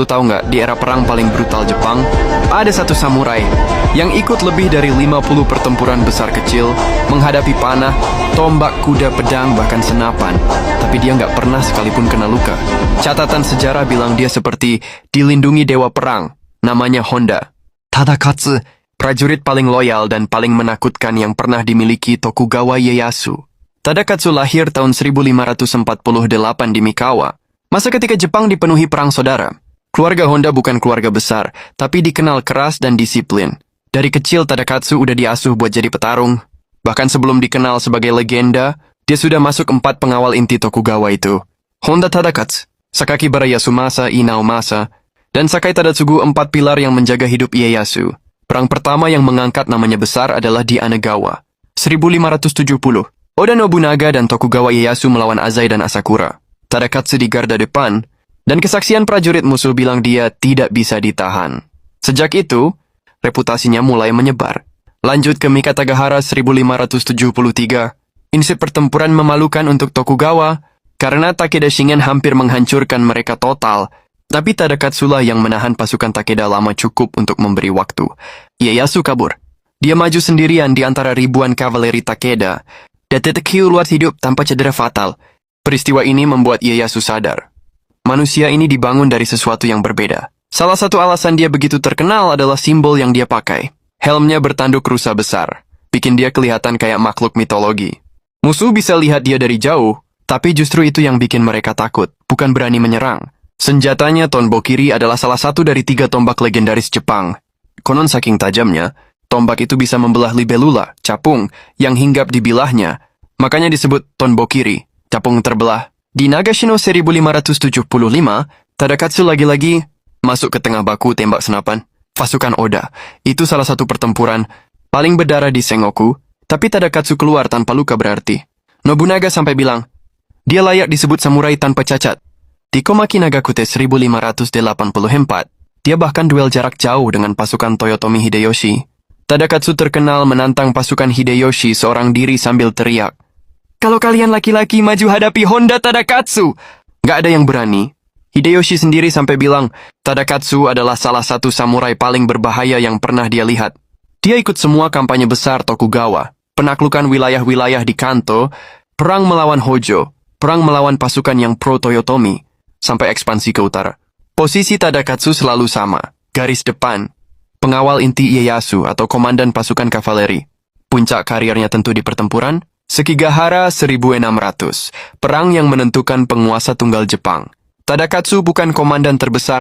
Lu tahu nggak, di era perang paling brutal Jepang, ada satu samurai yang ikut lebih dari 50 pertempuran besar kecil, menghadapi panah, tombak, kuda, pedang, bahkan senapan. Tapi dia nggak pernah sekalipun kena luka. Catatan sejarah bilang dia seperti dilindungi dewa perang, namanya Honda. Tadakatsu, prajurit paling loyal dan paling menakutkan yang pernah dimiliki Tokugawa Ieyasu. Tadakatsu lahir tahun 1548 di Mikawa, masa ketika Jepang dipenuhi perang saudara. Keluarga Honda bukan keluarga besar, tapi dikenal keras dan disiplin. Dari kecil Tadakatsu udah diasuh buat jadi petarung. Bahkan sebelum dikenal sebagai legenda, dia sudah masuk 4 pengawal inti Tokugawa itu. Honda Tadakatsu, Sakaki Bara Yasumasa Inaomasa, dan Sakai Tadatsugu, 4 pilar yang menjaga hidup Ieyasu. Perang pertama yang mengangkat namanya besar adalah di Anegawa, 1570. Oda Nobunaga dan Tokugawa Ieyasu melawan Azai dan Asakura. Tadakatsu di garda depan, dan kesaksian prajurit musuh bilang dia tidak bisa ditahan. Sejak itu, reputasinya mulai menyebar. Lanjut ke Mikatagahara 1573. Insip pertempuran memalukan untuk Tokugawa, karena Takeda Shingen hampir menghancurkan mereka total. Tapi Tadakatsu-lah yang menahan pasukan Takeda lama cukup untuk memberi waktu. Ieyasu kabur. Dia maju sendirian di antara ribuan kavaleri Takeda. Datetekiu luar hidup tanpa cedera fatal. Peristiwa ini membuat Ieyasu sadar. Manusia ini dibangun dari sesuatu yang berbeda. Salah satu alasan dia begitu terkenal adalah simbol yang dia pakai. Helmnya bertanduk rusa besar, bikin dia kelihatan kayak makhluk mitologi. Musuh bisa lihat dia dari jauh, tapi justru itu yang bikin mereka takut, bukan berani menyerang. Senjatanya Tonbokiri adalah salah satu dari 3 tombak legendaris Jepang. Konon saking tajamnya, tombak itu bisa membelah libellula, capung, yang hinggap di bilahnya. Makanya disebut Tonbokiri, capung terbelah. Di Nagashino 1575, Tadakatsu lagi-lagi masuk ke tengah baku tembak senapan. Pasukan Oda, itu salah satu pertempuran paling berdarah di Sengoku, tapi Tadakatsu keluar tanpa luka berarti. Nobunaga sampai bilang, dia layak disebut samurai tanpa cacat. Di Komaki Nagakute 1584, dia bahkan duel jarak jauh dengan pasukan Toyotomi Hideyoshi. Tadakatsu terkenal menantang pasukan Hideyoshi seorang diri sambil teriak, "Kalau kalian laki-laki maju hadapi Honda Tadakatsu!" Gak ada yang berani. Hideyoshi sendiri sampai bilang, Tadakatsu adalah salah satu samurai paling berbahaya yang pernah dia lihat. Dia ikut semua kampanye besar Tokugawa, penaklukan wilayah-wilayah di Kanto, perang melawan Hojo, perang melawan pasukan yang pro-Toyotomi, sampai ekspansi ke utara. Posisi Tadakatsu selalu sama, garis depan, pengawal inti Ieyasu atau komandan pasukan kavaleri. Puncak karirnya tentu di pertempuran Sekigahara 1600, perang yang menentukan penguasa tunggal Jepang. Tadakatsu bukan komandan terbesar